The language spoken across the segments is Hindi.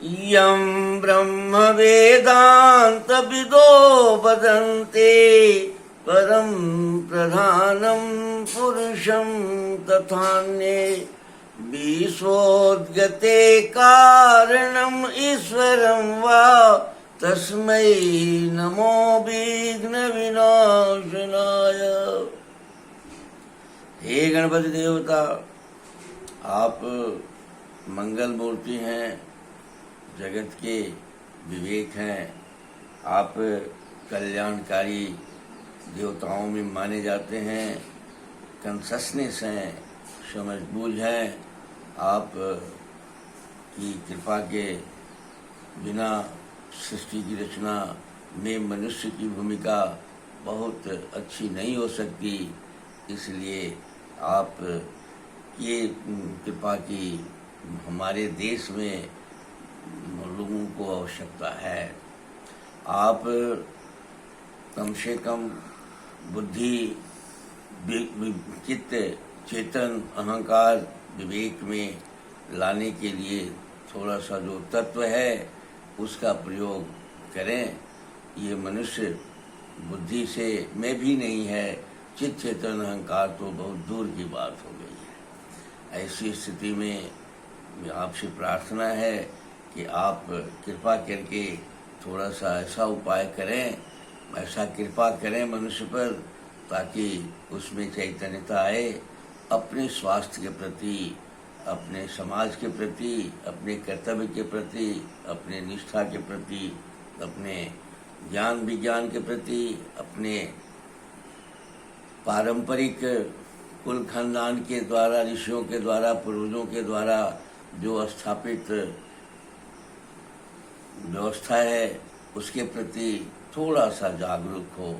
यं ब्रह्मवेदान्तविदो वदन्ते परं प्रधानं पुरुषं तथान्ये विश्वोद्गते कारणम् ईश्वरं वा तस्मै नमो विघ्नविनाशनाय। हे गणपति देवता, आप मंगल मूर्ति हैं, जगत के विवेक हैं, आप कल्याणकारी देवताओं में माने जाते हैं, कंससनेस हैं, समझबूझ हैं। आप की कृपा के बिना सृष्टि की रचना में मनुष्य की भूमिका बहुत अच्छी नहीं हो सकती। इसलिए आप ये कृपा की हमारे देश में लोगों को आवश्यकता है। आप कम से कम बुद्धि, चित्त, चेतन, अहंकार, विवेक में लाने के लिए थोड़ा सा जो तत्व है उसका प्रयोग करें। ये मनुष्य बुद्धि से में भी नहीं है, चित्त, चेतन, अहंकार तो बहुत दूर की बात हो गई है। ऐसी स्थिति में आपसे प्रार्थना है कि आप कृपा करके थोड़ा सा ऐसा उपाय करें, ऐसा कृपा करें मनुष्य पर, ताकि उसमें चैतन्यता आए। अपने स्वास्थ्य के प्रति, अपने समाज के प्रति, अपने कर्तव्य के प्रति, अपने निष्ठा के प्रति, अपने ज्ञान विज्ञान के प्रति, अपने पारंपरिक कुल खानदान के द्वारा, ऋषियों के द्वारा, पूर्वजों के द्वारा जो स्थापित व्यवस्था है उसके प्रति थोड़ा सा जागरूक हो।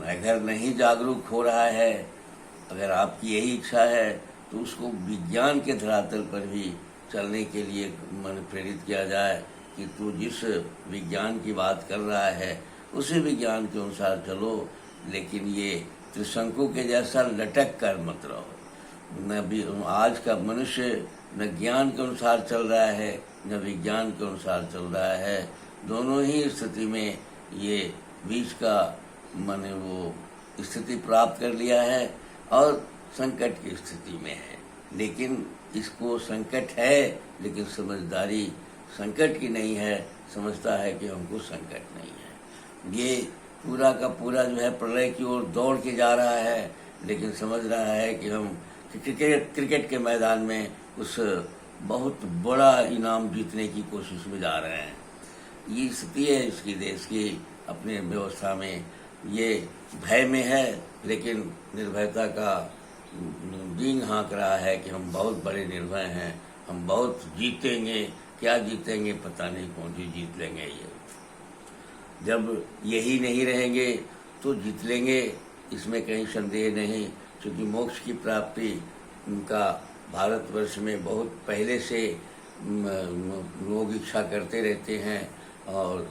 अगर नहीं जागरूक हो रहा है, अगर आपकी यही इच्छा है, तो उसको विज्ञान के धरातल पर भी चलने के लिए मन प्रेरित किया जाए कि तू जिस विज्ञान की बात कर रहा है उसी विज्ञान के अनुसार चलो, लेकिन ये त्रिशंकु के जैसा लटक कर मत रहो। न भी आज का मनुष्य न ज्ञान के अनुसार चल रहा है, न विज्ञान के अनुसार चल रहा है। दोनों ही स्थिति में ये बीच का माने वो स्थिति प्राप्त कर लिया है और संकट की स्थिति में है। लेकिन इसको संकट है, लेकिन समझदारी संकट की नहीं है, समझता है कि हमको संकट नहीं है। ये पूरा का पूरा जो है प्रलय की ओर दौड़ के जा रहा है, लेकिन समझ रहा है कि हम क्रिकेट के मैदान में उस बहुत बड़ा इनाम जीतने की कोशिश में जा रहे हैं। ये स्थिति है इसकी देश की। अपने व्यवस्था में ये भय में है, लेकिन निर्भयता का डींग हाँक रहा है कि हम बहुत बड़े निर्भय हैं, हम बहुत जीतेंगे। क्या जीतेंगे पता नहीं, कौन सी जीत लेंगे। ये जब यही नहीं रहेंगे तो जीत लेंगे, इसमें कहीं संदेह नहीं। क्योंकि मोक्ष की प्राप्ति उनका भारतवर्ष में बहुत पहले से लोग इच्छा करते रहते हैं। और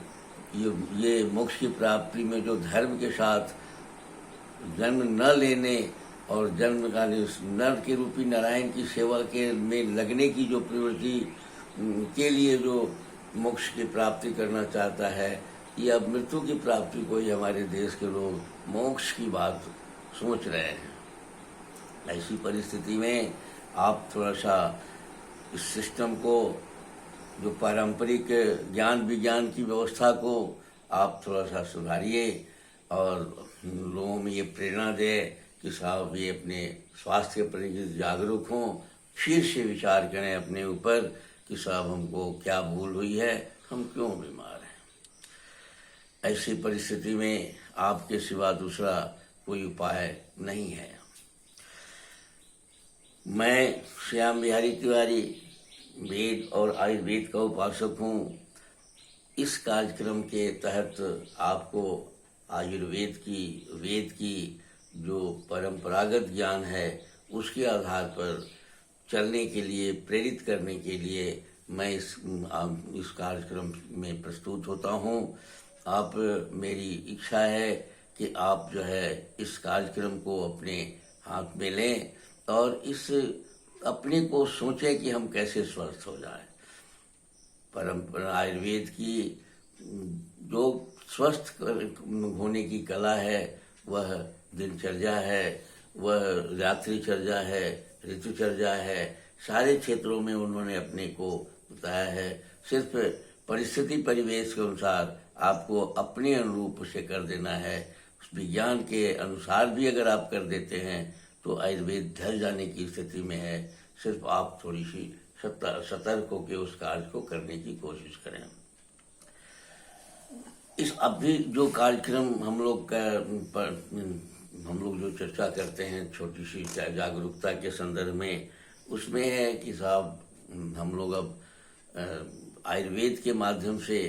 ये मोक्ष की प्राप्ति में जो धर्म के साथ जन्म न लेने और जन्म का नर के रूपी नारायण की सेवा के में लगने की जो प्रवृत्ति के लिए जो मोक्ष की प्राप्ति करना चाहता है, ये अब मृत्यु की प्राप्ति को ही हमारे देश के लोग मोक्ष की बात सोच रहे हैं। ऐसी परिस्थिति में आप थोड़ा सा इस सिस्टम को, जो पारंपरिक ज्ञान विज्ञान की व्यवस्था को आप थोड़ा सा सुधारिए और लोगों में ये प्रेरणा दे कि साहब ये अपने स्वास्थ्य के प्रति जागरूक हों, फिर से विचार करें अपने ऊपर कि साहब हमको क्या भूल हुई है, हम क्यों बीमार हैं। ऐसी परिस्थिति में आपके सिवा दूसरा कोई उपाय नहीं है। मैं श्याम बिहारी तिवारी वेद और आयुर्वेद का उपासक हूँ। इस कार्यक्रम के तहत आपको आयुर्वेद की, वेद की जो परंपरागत ज्ञान है उसके आधार पर चलने के लिए, प्रेरित करने के लिए मैं इस कार्यक्रम में प्रस्तुत होता हूँ। आप, मेरी इच्छा है कि आप जो है इस कार्यक्रम को अपने हाथ में लें और इस अपने को सोचें कि हम कैसे स्वस्थ हो जाएं। परंपरा आयुर्वेद की जो स्वस्थ होने की कला है, वह दिनचर्या है, वह रात्रिचर्या है, ऋतुचर्या है, सारे क्षेत्रों में उन्होंने अपने को बताया है। सिर्फ परिस्थिति परिवेश के अनुसार आपको अपने अनुरूप उसे कर देना है। उस विज्ञान के अनुसार भी अगर आप कर देते हैं तो आयुर्वेद ढल जाने की स्थिति में है। सिर्फ आप थोड़ी सी सतर्क होकर उस कार्य को करने की कोशिश करें। इस अभी जो कार्यक्रम हम लोग जो चर्चा करते हैं छोटी सी जागरूकता के संदर्भ में, उसमें है कि साहब हम लोग अब आयुर्वेद के माध्यम से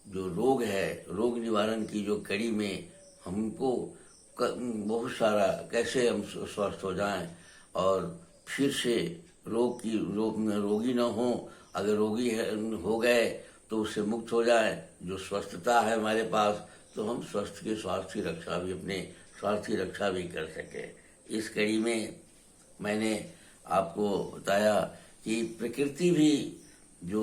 जो रोग है, रोग निवारण की जो कड़ी में हमको बहुत सारा कैसे हम स्वस्थ हो जाएं और फिर से रोगी न हो, अगर रोगी हो गए तो उससे मुक्त हो जाए। जो स्वस्थता है हमारे पास, तो हम स्वास्थ्य की रक्षा भी, अपने स्वास्थ्य की रक्षा भी कर सके। इस कड़ी में मैंने आपको बताया कि प्रकृति भी जो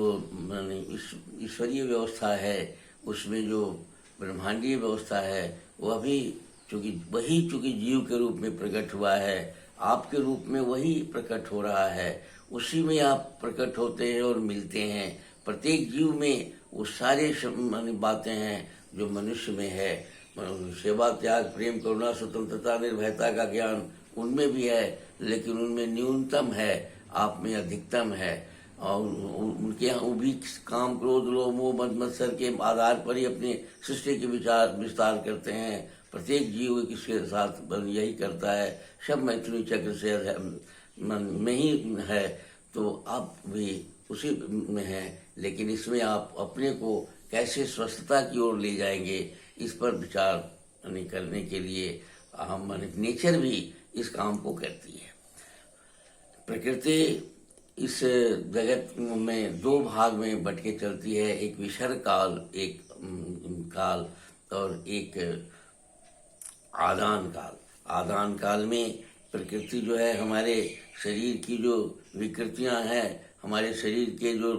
ईश्वरीय व्यवस्था है, उसमें जो ब्रह्मांडीय व्यवस्था है, वह भी चूंकि जीव के रूप में प्रकट हुआ है, आपके रूप में वही प्रकट हो रहा है। उसी में आप प्रकट होते हैं और मिलते हैं। प्रत्येक जीव में वो सारे बातें हैं जो मनुष्य में है। सेवा, त्याग, प्रेम, करुणा, स्वतंत्रता, निर्भयता का ज्ञान उनमें भी है, लेकिन उनमें न्यूनतम है, आप में अधिकतम है। और उनके यहाँ वो भी काम, क्रोध, लोभ, मोह, मद मत्सर के आधार पर ही अपनी सृष्टि के विस्तार करते हैं। प्रत्येक जीव इसके साथ यही करता है। सब मैथुनी चक्र से में ही है, तो आप भी उसी में हैं। लेकिन इसमें आप अपने को कैसे स्वस्थता की ओर ले जाएंगे, इस पर विचार करने के लिए हम नेचर भी इस काम को करती है। प्रकृति इस जगत में दो भाग में बट के चलती है, एक विसर्ग काल, एक काल, और एक आदान काल। आदान काल में प्रकृति जो है हमारे शरीर की जो विकृतियां हैं, हमारे शरीर के जो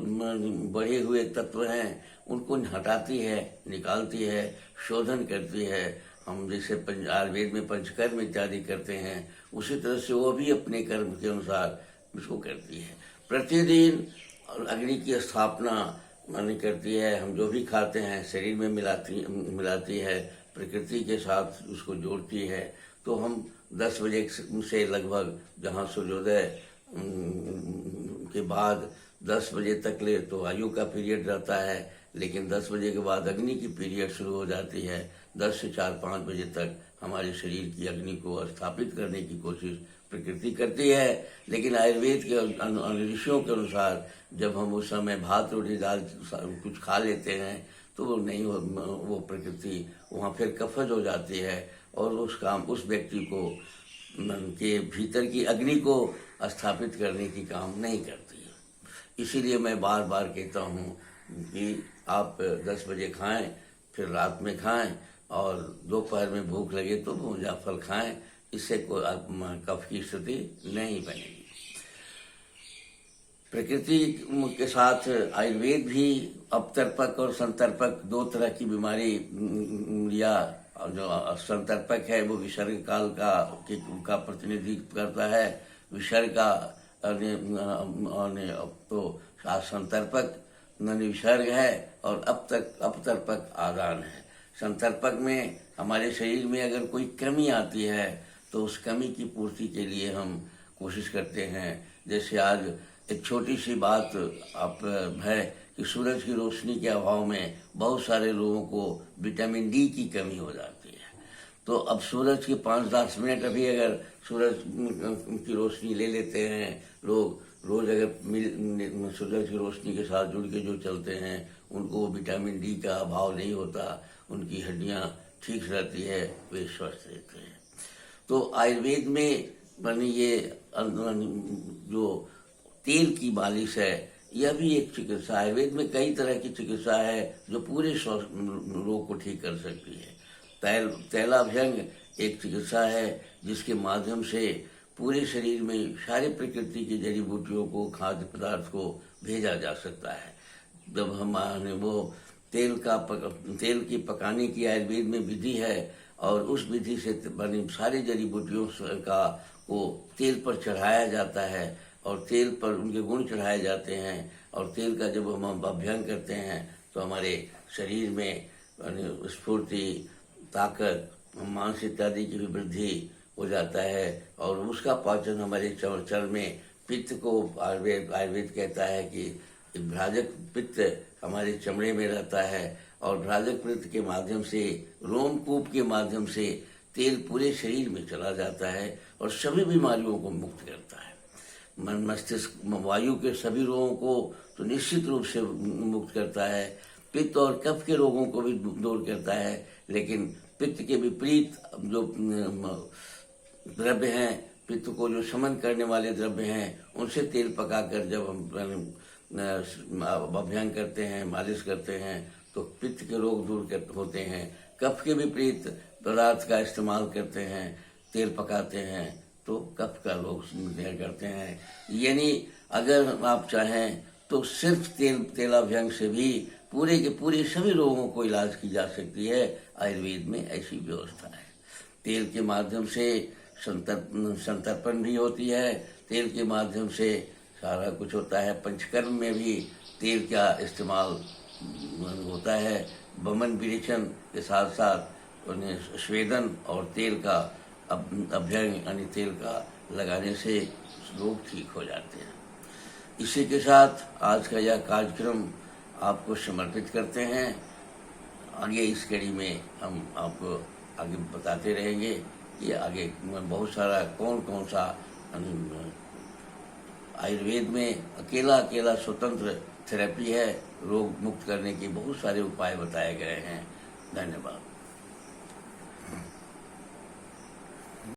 बढ़े हुए तत्व हैं, उनको हटाती है, निकालती है, शोधन करती है। हम जैसे आयुर्वेद में पंचकर्म इत्यादि करते हैं, उसी तरह से वो भी अपने कर्म के अनुसार इसको करती है। प्रतिदिन अग्नि की स्थापना करती है। हम जो भी खाते हैं शरीर में मिलाती है, प्रकृति के साथ उसको जोड़ती है। तो हम 10 बजे से लगभग, जहाँ सूर्योदय के बाद 10 बजे तक ले तो वायु का पीरियड रहता है, लेकिन 10 बजे के बाद अग्नि की पीरियड शुरू हो जाती है। 10 से 4-5 बजे तक हमारे शरीर की अग्नि को स्थापित करने की कोशिश प्रकृति करती है। लेकिन आयुर्वेद के ऋषियों के अनुसार जब हम उस समय भात, रोटी, दाल कुछ खा लेते हैं तो वो नहीं, वो प्रकृति वहाँ फिर कफज हो जाती है और उस व्यक्ति को के भीतर की अग्नि को स्थापित करने की काम नहीं करती है। इसीलिए मैं बार बार कहता हूँ कि आप 10 बजे खाएं, फिर रात में खाएं, और दोपहर में भूख लगे तो भुंजा फल खाएं। इससे कोई कफ की स्थिति नहीं बनेगी। प्रकृति के साथ आयुर्वेद भी अपतर्पक और संतर्पक दो तरह की बीमारी, या जो संतर्पक है वो विसर्ग काल का प्रतिनिधित्व करता है। विसर्ग का तो संतर्पक विसर्ग है और अपतर्पक आदान है। संतर्पक में हमारे शरीर में अगर कोई कमी आती है तो उस कमी की पूर्ति के लिए हम कोशिश करते हैं। जैसे आज एक छोटी सी बात आप है कि सूरज की रोशनी के अभाव में बहुत सारे लोगों को विटामिन डी की कमी हो जाती है। तो अब सूरज के 5-10 मिनट अभी अगर सूरज की रोशनी ले लेते हैं लोग, रोज अगर सूरज की रोशनी के साथ जुड़ के जो चलते हैं, उनको विटामिन डी का अभाव नहीं होता, उनकी हड्डियां ठीक रहती है, वे स्वस्थ रहते हैं। तो आयुर्वेद में बनी ये जो तेल की मालिश है, यह भी एक चिकित्सा। आयुर्वेद में कई तरह की चिकित्सा है जो पूरे रोग को ठीक कर सकती है। तैलाभ्यंग एक चिकित्सा है जिसके माध्यम से पूरे शरीर में सारे प्रकृति की जड़ी बूटियों को, खाद्य पदार्थ को भेजा जा सकता है। जब हम वो तेल की पकाने की आयुर्वेद में विधि है, और उस विधि से बनी सारी जड़ी बूटियों का को तेल पर चढ़ाया जाता है, और तेल पर उनके गुण चढ़ाए जाते हैं, और तेल का जब हम अभ्यंग करते हैं तो हमारे शरीर में स्फूर्ति, ताकत, मांस इत्यादि की भी वृद्धि हो जाता है, और उसका पाचन हमारे चर में पित्त को आयुर्वेद कहता है कि भ्राजक पित्त हमारे चमड़े में रहता है, और भ्राजक पित्त के माध्यम से, रोमकूप के माध्यम से तेल पूरे शरीर में चला जाता है और सभी बीमारियों को मुक्त करता है। मन मस्तिष्क वायु के सभी रोगों को तो निश्चित रूप से मुक्त करता है, पित्त और कफ के रोगों को भी दूर करता है, लेकिन पित्त के विपरीत जो द्रव्य हैं, पित्त को जो शमन करने वाले द्रव्य हैं, उनसे तेल पकाकर जब हम अभ्यंग करते हैं, मालिश करते हैं, तो पित्त के रोग दूर होते हैं। कफ के विपरीत पदार्थ का इस्तेमाल करते हैं, तेल पकाते हैं, तो कफ का रोग दूर करते हैं। यानी अगर आप चाहें तो सिर्फ तेलाभ्यंग से भी पूरे के पूरे सभी रोगों को इलाज की जा सकती है। आयुर्वेद में ऐसी व्यवस्था है। तेल के माध्यम से संतर्पण भी होती है, तेल के माध्यम से सारा कुछ होता है। पंचकर्म में भी तेल का इस्तेमाल होता है। वमन विरेचन के साथ साथ उन्हें स्वेदन और तेल का अभ्यंग यानी तेल का लगाने से रोग ठीक हो जाते हैं। इसी के साथ आज का यह कार्यक्रम आपको समर्पित करते हैं। आगे इस कड़ी में हम आपको आगे बताते रहेंगे कि आगे बहुत सारा कौन सा आयुर्वेद में अकेला स्वतंत्र थेरेपी है। रोग मुक्त करने के बहुत सारे उपाय बताए गए हैं। धन्यवाद।